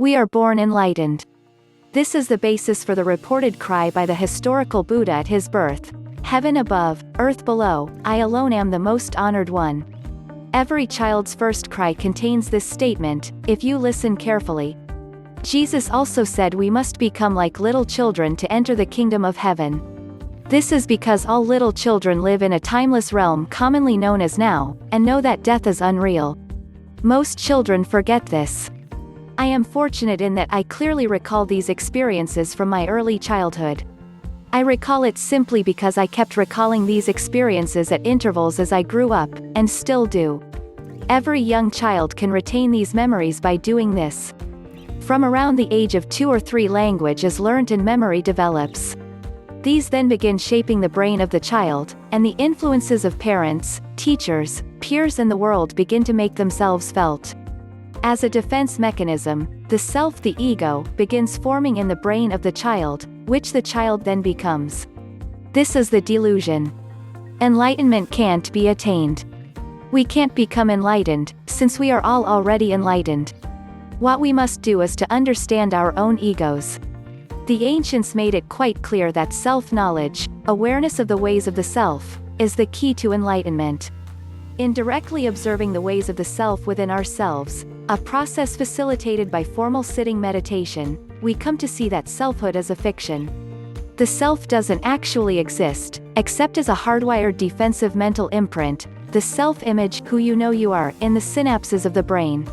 We are born enlightened. This is the basis for the reported cry by the historical Buddha at his birth. Heaven above, earth below, I alone am the most honored one. Every child's first cry contains this statement, if you listen carefully. Jesus also said we must become like little children to enter the kingdom of heaven. This is because all little children live in a timeless realm commonly known as now, and know that death is unreal. Most children forget this. I am fortunate in that I clearly recall these experiences from my early childhood. I recall it simply because I kept recalling these experiences at intervals as I grew up, and still do. Every young child can retain these memories by doing this. From around the age of 2 or 3 language is learnt and memory develops. These then begin shaping the brain of the child, and the influences of parents, teachers, peers and the world begin to make themselves felt. As a defense mechanism, the self, the ego, begins forming in the brain of the child, which the child then becomes. This is the delusion. Enlightenment can't be attained. We can't become enlightened, since we are all already enlightened. What we must do is to understand our own egos. The ancients made it quite clear that self-knowledge, awareness of the ways of the self, is the key to enlightenment. In directly observing the ways of the self within ourselves, a process facilitated by formal sitting meditation, we come to see that selfhood is a fiction. The self doesn't actually exist, except as a hardwired defensive mental imprint, the self-image, who you know you are, in the synapses of the brain.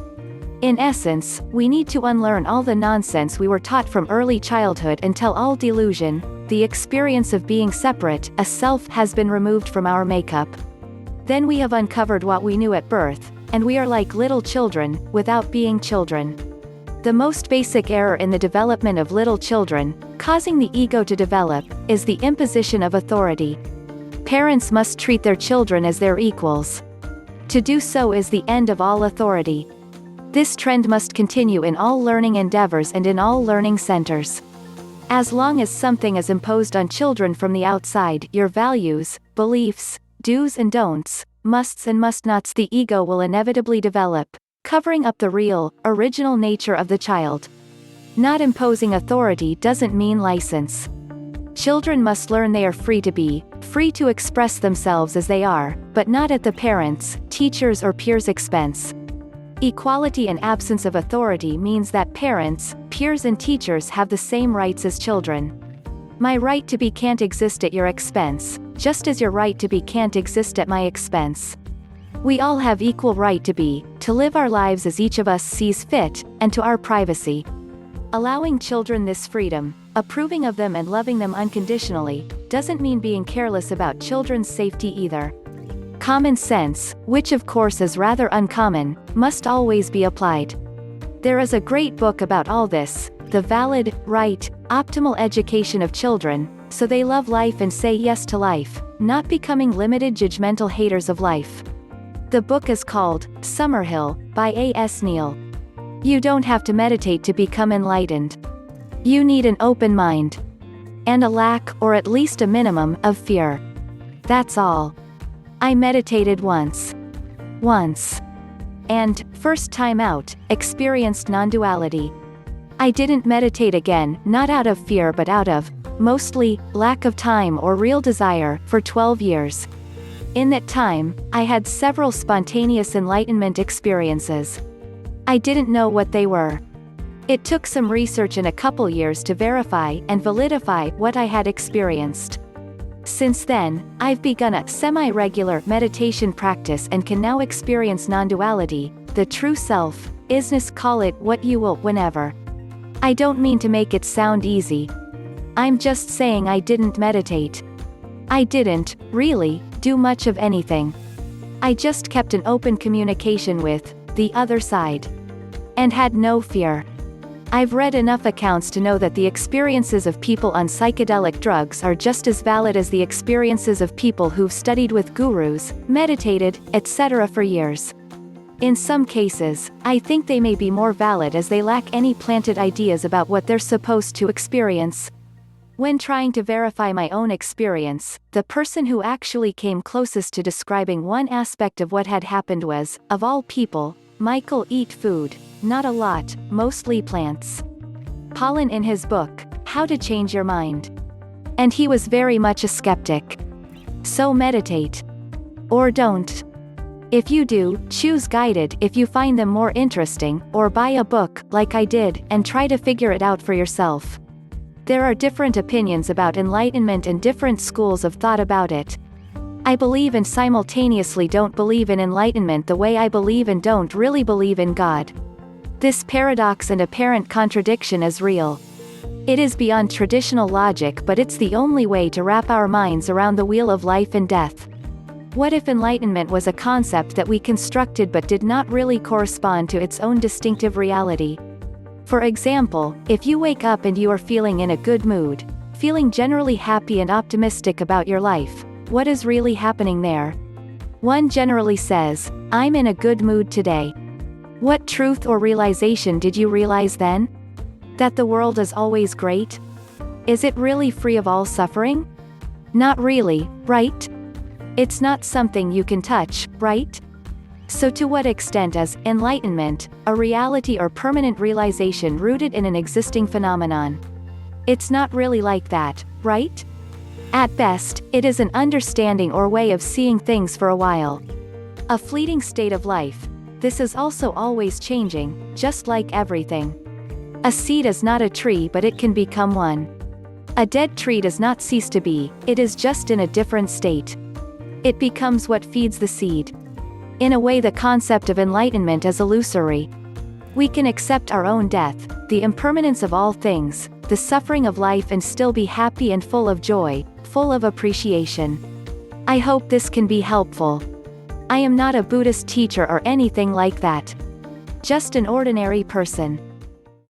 In essence, we need to unlearn all the nonsense we were taught from early childhood until all delusion, the experience of being separate, a self, has been removed from our makeup. Then we have uncovered what we knew at birth, and we are like little children, without being children. The most basic error in the development of little children, causing the ego to develop, is the imposition of authority. Parents must treat their children as their equals. To do so is the end of all authority. This trend must continue in all learning endeavors and in all learning centers. As long as something is imposed on children from the outside, your values, beliefs, do's and don'ts, musts and must-nots, the ego will inevitably develop, covering up the real, original nature of the child. Not imposing authority doesn't mean license. Children must learn they are free to be, free to express themselves as they are, but not at the parents', teachers' or peers' expense. Equality and absence of authority means that parents, peers and teachers have the same rights as children. My right to be can't exist at your expense, just as your right to be can't exist at my expense. We all have equal right to be, to live our lives as each of us sees fit, and to our privacy. Allowing children this freedom, approving of them and loving them unconditionally, doesn't mean being careless about children's safety either. Common sense, which of course is rather uncommon, must always be applied. There is a great book about all this, The Valid, Right, Optimal Education of Children, so they love life and say yes to life, not becoming limited judgmental haters of life. The book is called Summerhill, by A.S. Neal. You don't have to meditate to become enlightened. You need an open mind. And a lack, or at least a minimum, of fear. That's all. I meditated once. And, first time out, experienced non-duality. I didn't meditate again, not out of fear but out of, mostly, lack of time or real desire, for 12 years. In that time, I had several spontaneous enlightenment experiences. I didn't know what they were. It took some research and a couple years to verify and validify what I had experienced. Since then, I've begun a semi-regular meditation practice and can now experience non-duality, the true self, isness, call it what you will, whenever. I don't mean to make it sound easy. I'm just saying I didn't meditate. I didn't, really, do much of anything. I just kept an open communication with the other side. And had no fear. I've read enough accounts to know that the experiences of people on psychedelic drugs are just as valid as the experiences of people who've studied with gurus, meditated, etc. for years. In some cases, I think they may be more valid as they lack any planted ideas about what they're supposed to experience. When trying to verify my own experience, the person who actually came closest to describing one aspect of what had happened was, of all people, Michael eat food. Not a lot, mostly plants. Pollen in his book, How to Change Your Mind. And he was very much a skeptic. So meditate. Or don't. If you do, choose guided if you find them more interesting, or buy a book, like I did, and try to figure it out for yourself. There are different opinions about enlightenment and different schools of thought about it. I believe and simultaneously don't believe in enlightenment the way I believe and don't really believe in God. This paradox and apparent contradiction is real. It is beyond traditional logic, but it's the only way to wrap our minds around the wheel of life and death. What if enlightenment was a concept that we constructed but did not really correspond to its own distinctive reality? For example, if you wake up and you are feeling in a good mood, feeling generally happy and optimistic about your life, what is really happening there? One generally says, "I'm in a good mood today." What truth or realization did you realize then? That the world is always great? Is it really free of all suffering? Not really, right? It's not something you can touch, right? So to what extent is enlightenment a reality or permanent realization rooted in an existing phenomenon? It's not really like that, right? At best, it is an understanding or way of seeing things for a while. A fleeting state of life. This is also always changing, just like everything. A seed is not a tree, but it can become one. A dead tree does not cease to be, it is just in a different state. It becomes what feeds the seed. In a way, the concept of enlightenment is illusory. We can accept our own death, the impermanence of all things, the suffering of life, and still be happy and full of joy, full of appreciation. I hope this can be helpful. I am not a Buddhist teacher or anything like that. Just an ordinary person.